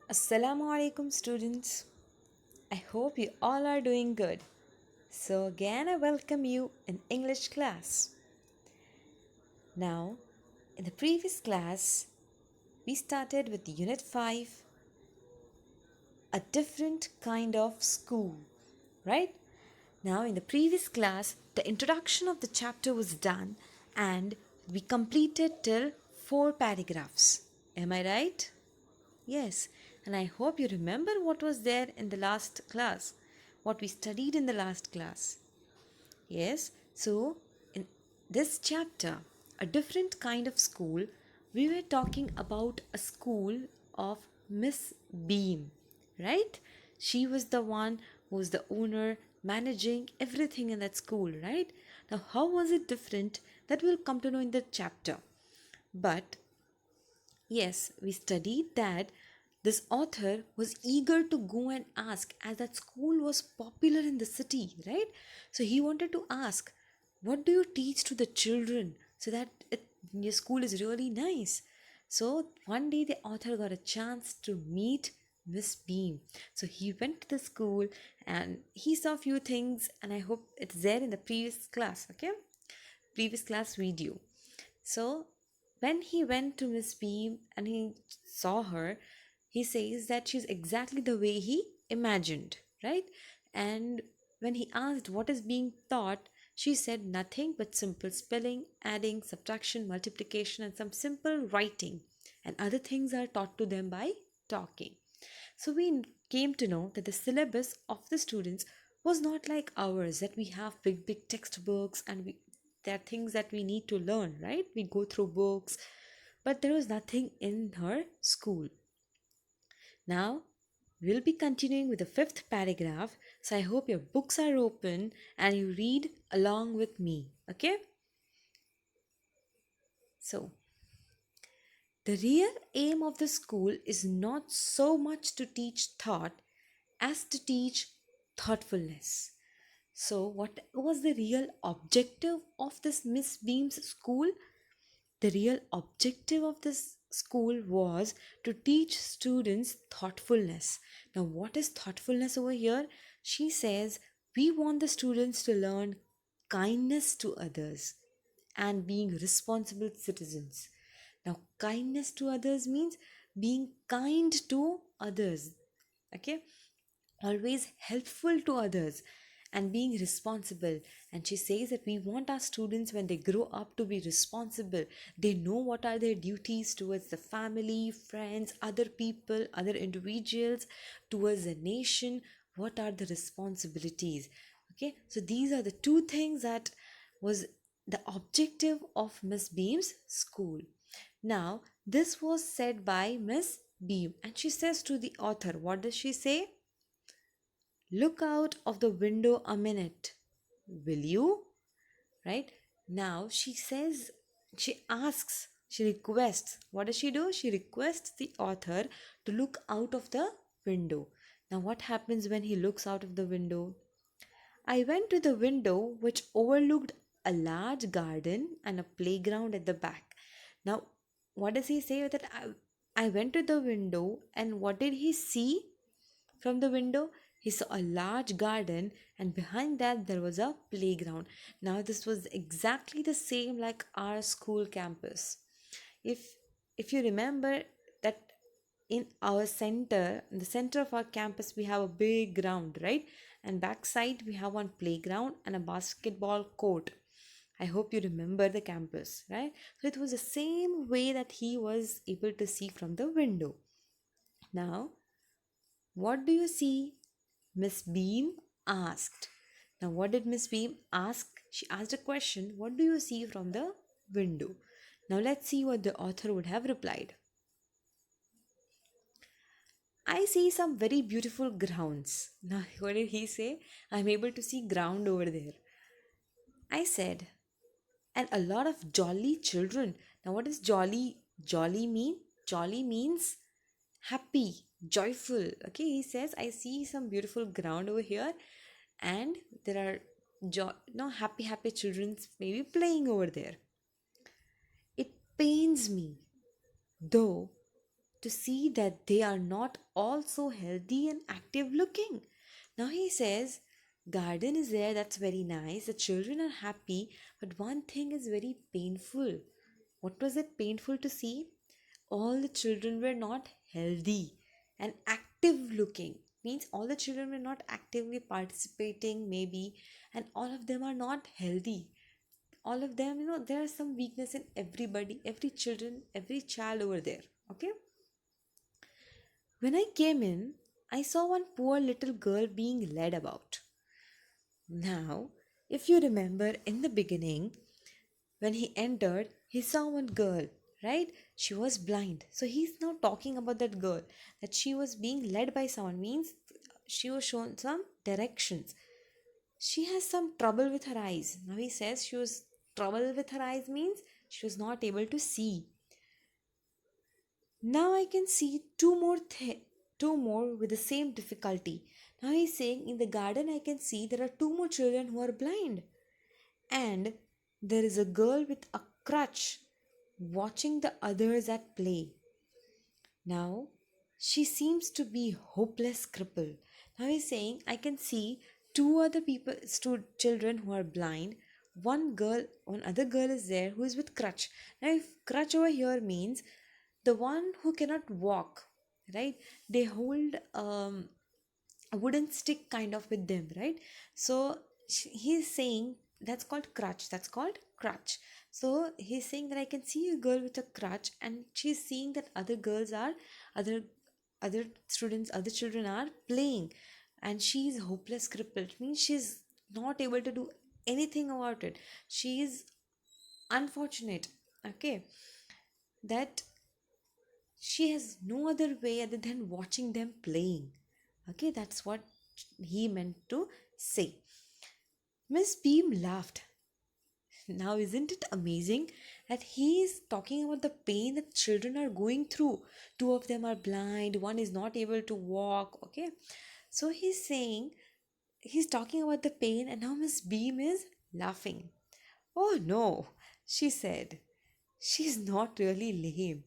Assalamu alaikum, students. I hope you all are doing good. So, again, I welcome you in English class. Now, in the previous class, we started with Unit 5, a different kind of school, right? Now, in the previous class, the introduction of the chapter was done and we completed till 4 paragraphs. Am I right? Yes, and I hope you remember what was there in the last class, what we studied in the last class. Yes, so in this chapter, a different kind of school, we were talking about a school of Miss Beam, right? She was the one who was the owner, managing everything in that school, right? Now, how was it different? That we'll come to know in the chapter. But yes, we studied that this author was eager to go and ask, as that school was popular in the city, right? So he wanted to ask, what do you teach to the children so that your school is really nice? So one day the author got a chance to meet Miss Beam. So he went to the school and he saw a few things, and I hope it's there in the previous class, okay? Previous class video. So when he went to Miss Beam and he saw her, he says that she's exactly the way he imagined, right? And when he asked what is being taught, she said nothing but simple spelling, adding, subtraction, multiplication, and some simple writing. And other things are taught to them by talking. So we came to know that the syllabus of the students was not like ours, that we have big textbooks and there are things that we need to learn, right? We go through books, but there was nothing in her school. Now we'll be continuing with the fifth paragraph, so I hope your books are open and you read along with me, okay? So the real aim of the school is not so much to teach thought as to teach thoughtfulness. So, what was the real objective of this Miss Beam's school? The real objective of this school was to teach students thoughtfulness. Now, what is thoughtfulness over here? She says we want the students to learn kindness to others and being responsible citizens. Now, kindness to others means being kind to others, okay? Always helpful to others and being responsible. And she says that we want our students, when they grow up, to be responsible. They know what are their duties towards the family, friends, other people, other individuals, towards the nation. What are the responsibilities? Okay, so these are the two things that was the objective of Miss Beam's school. Now this was said by Miss Beam, and she says to the author, what does she say? Look out of the window a minute, will you? Right? Now she says, she asks, she requests. What does she do? She requests the author to look out of the window. Now, what happens when he looks out of the window? I went to the window which overlooked a large garden and a playground at the back. Now, what does he say that I went to the window, and what did he see? From the window, he saw a large garden, and behind that, there was a playground. Now, this was exactly the same like our school campus. If if you remember that in our center, in the center of our campus, we have a big ground, right? And backside, we have one playground and a basketball court. I hope you remember the campus, right? So it was the same way that he was able to see from the window. Now, what do you see? Miss Beam asked. Now, what did Miss Beam ask? She asked a question. What do you see from the window? Now, let's see what the author would have replied. I see some very beautiful grounds. Now, what did he say? I'm able to see ground over there. I said, and a lot of jolly children. Now, what does jolly mean? Jolly means happy, joyful. Okay, he says, I see some beautiful ground over here, and there are no happy children maybe playing over there. It pains me, though, to see that they are not all so healthy and active looking. Now he says, garden is there, that's very nice. The children are happy, but one thing is very painful. What was it painful to see? All the children were not healthy and active looking. Means all the children were not actively participating, maybe, and all of them are not healthy. All of them, there are some weakness in everybody, every child over there. Okay. When I came in, I saw one poor little girl being led about. Now, if you remember in the beginning, when he entered, he saw one girl, right? She was blind. So he's now talking about that girl, that she was being led by someone, means she was shown some directions. She has some trouble with her eyes. Now he says she was trouble with her eyes means she was not able to see. Now I can see two more with the same difficulty. Now he's saying in the garden I can see there are two more children who are blind. And there is a girl with a crutch watching the others at play. Now she seems to be hopeless crippled. Now he's saying I can see two children who are blind. One other girl is there who is with crutch. Now if crutch over here means the one who cannot walk, right? They hold a wooden stick kind of with them, right? So he's saying that's called crutch. That's called crutch. So he's saying that I can see a girl with a crutch, and she's seeing that other other other children are playing, and she's hopeless crippled. Means she's not able to do anything about it. She is unfortunate. Okay, that she has no other way other than watching them playing. Okay, that's what he meant to say. Miss Beam laughed. Now, isn't it amazing that he is talking about the pain that children are going through? Two of them are blind, one is not able to walk. Okay, so he's talking about the pain, and now Miss Beam is laughing. Oh no, she said. She's not really lame.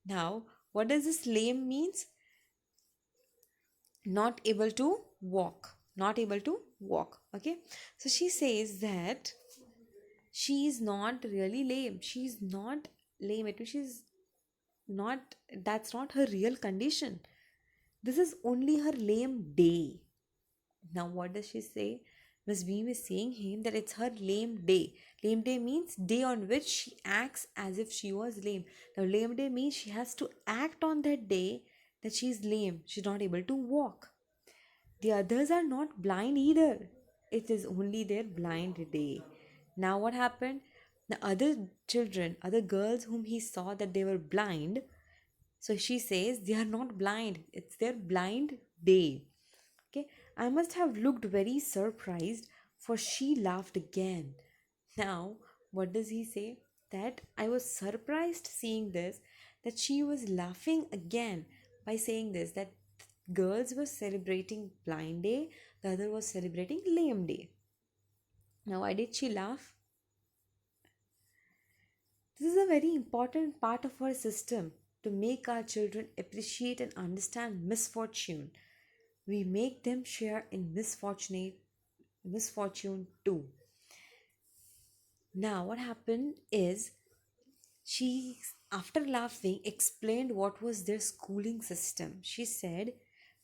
Now, what does this lame means? Not able to not able to walk. Okay, so she says that she is not really lame, she's not lame, it means she's not, that's not her real condition, this is only her lame day. Now what does she say? Miss Beam is saying him that it's her lame day. Lame day means day on which she acts as if she was lame. Now lame day means she has to act on that day that she's lame, she's not able to walk. The others are not blind either. It is only their blind day. Now, what happened? The other children, other girls whom he saw that they were blind, so she says they are not blind, it's their blind day. Okay, I must have looked very surprised, for she laughed again. Now, what does he say? That I was surprised seeing this, that she was laughing again by saying this, that girls were celebrating blind day, the other was celebrating lame day. Now, why did she laugh? This is a very important part of our system to make our children appreciate and understand misfortune. We make them share in misfortune too. Now, what happened is she, after laughing, explained what was their schooling system. She said,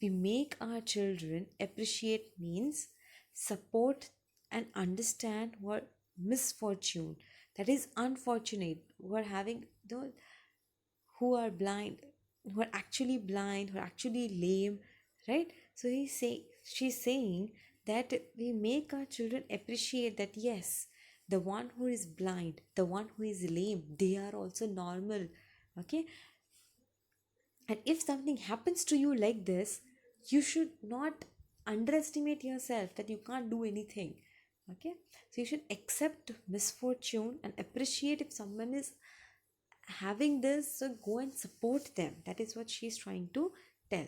we make our children appreciate means support and understand what misfortune, that is unfortunate, who are having the who are blind, who are actually lame, right? So she's saying that we make our children appreciate that yes, the one who is blind, the one who is lame, they are also normal. Okay, and if something happens to you like this, you should not underestimate yourself that you can't do anything. Okay, so you should accept misfortune and appreciate if someone is having this, so go and support them. That is what she's trying to tell.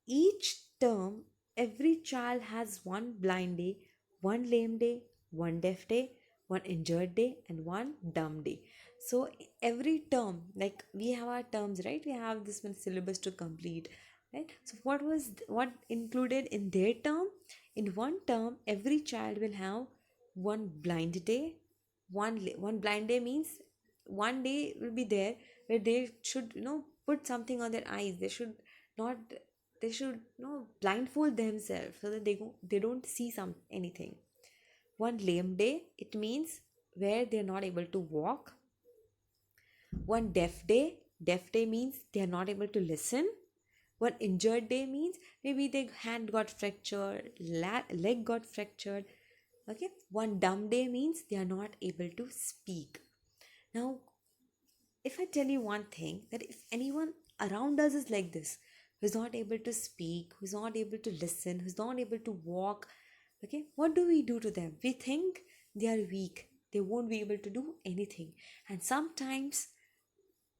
Each term, every child has one blind day, one lame day, one deaf day, one injured day, and one dumb day. So every term, like we have our terms, right? We have this one syllabus to complete, right? So what included in their term? In one term, every child will have one blind day. One blind day means one day will be there where they should, put something on their eyes. Not they should, blindfold themselves so that they don't see anything. One lame day, it means where they're not able to walk. One deaf day means they are not able to listen. One injured day means maybe their hand got fractured, leg got fractured. Okay. One dumb day means they are not able to speak. Now, if I tell you one thing, that if anyone around us is like this, who's not able to speak, who's not able to listen, who's not able to walk, okay, what do we do to them? We think they are weak, they won't be able to do anything. And sometimes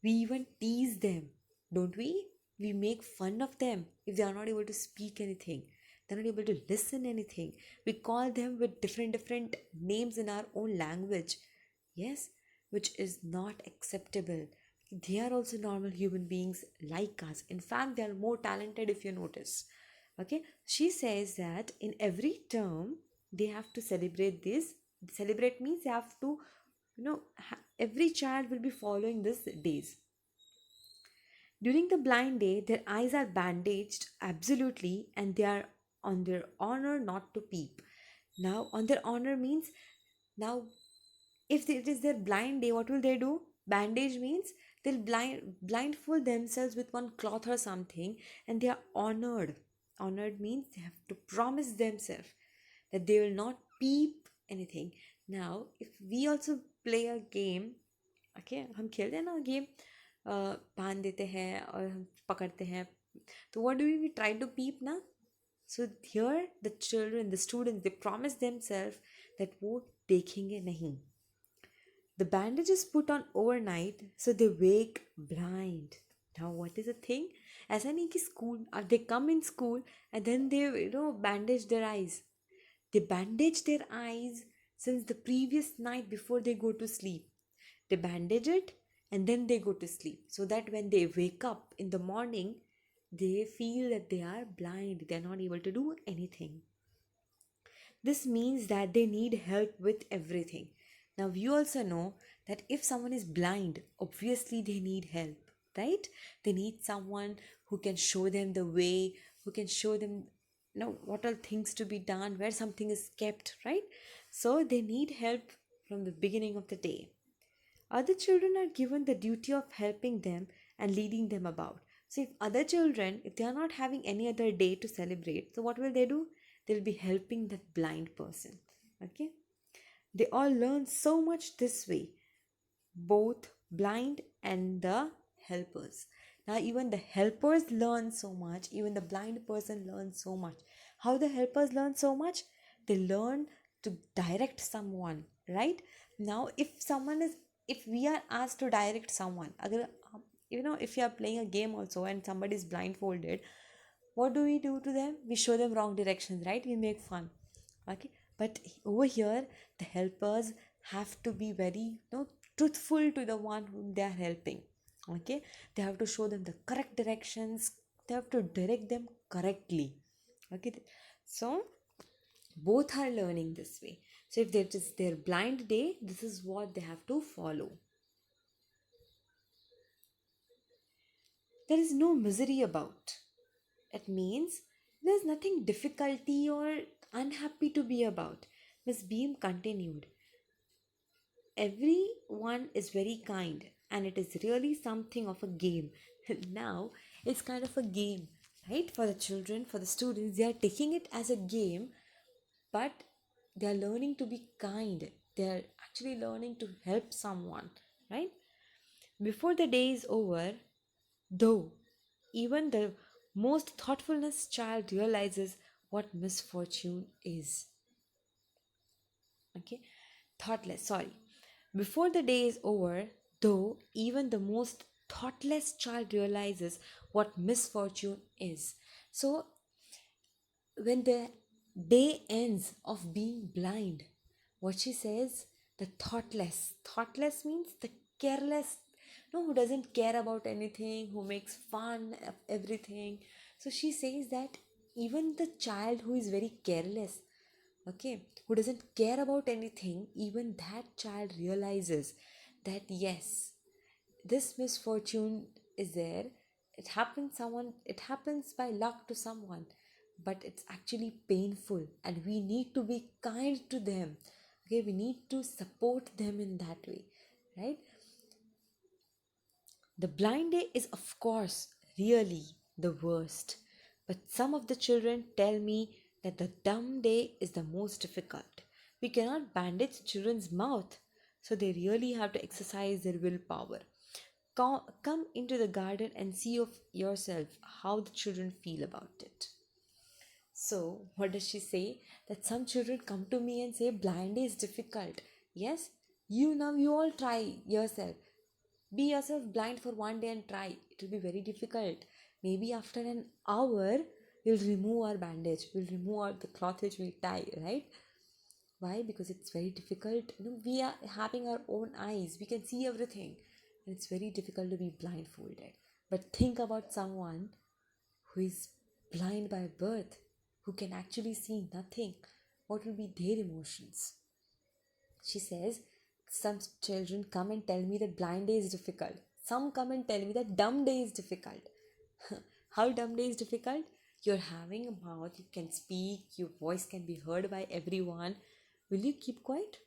we even tease them, don't we? We make fun of them if they are not able to speak anything. They're not able to listen anything. We call them with different names in our own language. Yes, which is not acceptable. They are also normal human beings like us. In fact, they are more talented if you notice. Okay, she says that in every term they have to celebrate this. Celebrate means they have to, every child will be following this days. During the blind day, their eyes are bandaged absolutely, and they are on their honor not to peep. Now, on their honor means, now if it is their blind day, what will they do? Bandage means they'll blindfold themselves with one cloth or something, and they are honored. Honored means they have to promise themselves that they will not peep anything. Now, if we also play a game, okay, हम खेलते हैं ना game, बांध देते हैं और हम पकड़ते हैं, तो what do we try to peep ना? So here the children, the students, they promise themselves that वो देखेंगे नहीं. The bandage is put on overnight, so they wake blind. Now, what is the thing? ऐसा नहीं कि school, they come in school and then they, bandage their eyes. They bandage their eyes since the previous night before they go to sleep. They bandage it and then they go to sleep, so that when they wake up in the morning, they feel that they are blind, they are not able to do anything. This means that they need help with everything. Now, you also know that if someone is blind, obviously they need help, right? They need someone who can show them the way, who can show them, what are things to be done, where something is kept, right? So they need help from the beginning of the day. Other children are given the duty of helping them and leading them about. So if other children, if they are not having any other day to celebrate, so what will they do? They'll be helping that blind person. Okay? They all learn so much this way, both blind and the helpers. Now, even the helpers learn so much, even the blind person learns so much. How the helpers learn so much? They learn to direct someone, right? Now, if we are asked to direct someone, if you are playing a game also and somebody is blindfolded, what do we do to them? We show them wrong directions, right? We make fun. Okay, but over here the helpers have to be very, truthful to the one whom they are helping. Okay, they have to show them the correct directions, they have to direct them correctly. Okay, so both are learning this way. So if that is their blind day, this is what they have to follow. There is no misery about. It means there's nothing difficulty or unhappy to be about. Miss Beam continued. Everyone is very kind, and it is really something of a game. Now it's kind of a game, right? For the children, for the students, they are taking it as a game, but they are learning to be kind. They are actually learning to help someone, right? Before the day is over, though, even the most thoughtfulness child realizes what misfortune is. Okay, thoughtless, sorry. Before the day is over, though, even the most thoughtless child realizes what misfortune is. So when the day ends of being blind, what she says, the thoughtless means the careless, no, who doesn't care about anything, who makes fun of everything. So she says that even the child who is very careless, okay, who doesn't care about anything, even that child realizes that yes, this misfortune is there. It happens by luck to someone, but it's actually painful, and we need to be kind to them. Okay, we need to support them in that way, right? The blind day is, of course, really the worst, but some of the children tell me that the dumb day is the most difficult. We cannot bandage children's mouth, so they really have to exercise their willpower. Come into the garden and see of yourself how the children feel about it. So, what does she say? That some children come to me and say, blind day is difficult. Yes, you all try yourself. Be yourself blind for one day and try. It will be very difficult. Maybe after an hour, we'll remove our bandage. We'll remove the cloth which we tie, right? Why? Because it's very difficult. We are having our own eyes. We can see everything. And it's very difficult to be blindfolded. But think about someone who is blind by birth, who can actually see nothing. What will be their emotions? She says, some children come and tell me that blind day is difficult. Some come and tell me that dumb day is difficult. How dumb day is difficult? You're having a mouth, you can speak, your voice can be heard by everyone. Will you keep quiet?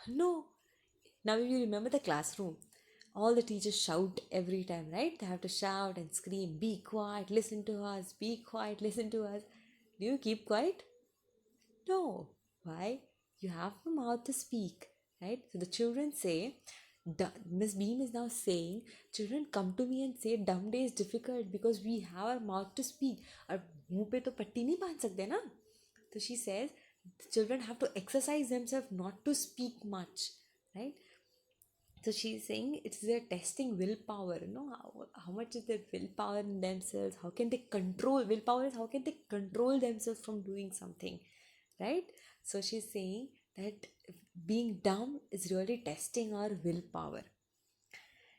No. Now, if you remember the classroom, all the teachers shout every time, right? They have to shout and scream, be quiet, listen to us, be quiet, listen to us. Do you keep quiet? No. Why? You have a mouth to speak, right? So the children say, Miss Beam is now saying, children come to me and say, dumb day is difficult because we have our mouth to speak. और मुंह पे तो पट्टी नहीं बांध सकते ना. So she says, the children have to exercise themselves not to speak much, right? So she's saying it's their testing willpower. How much is their willpower in themselves? How can they control? Willpower is how can they control themselves from doing something, right? So she's saying that being dumb is really testing our willpower.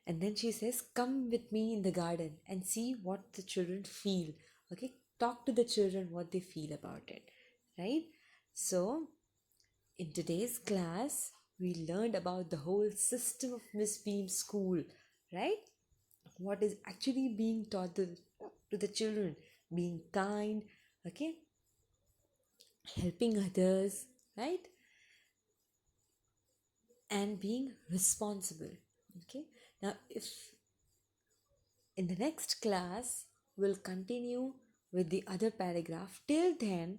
And then she says, come with me in the garden and see what the children feel. Okay, talk to the children what they feel about it, right? So in today's class, we learned about the whole system of Miss Beam's school, right? What is actually being taught to the children, being kind, okay, helping others, right? And being responsible, okay? Now, if in the next class, we'll continue with the other paragraph. Till then,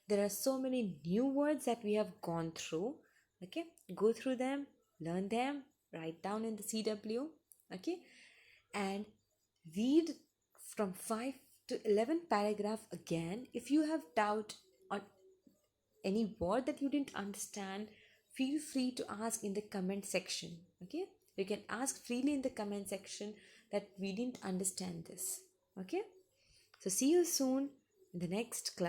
there are so many new words that we have gone through. Okay, go through them, learn them, write down in the CW. Okay, and read from 5 to 11 paragraph again. If you have doubt on any word that you didn't understand, feel free to ask in the comment section. Okay, you can ask freely in the comment section that we didn't understand this. Okay, so see you soon in the next class.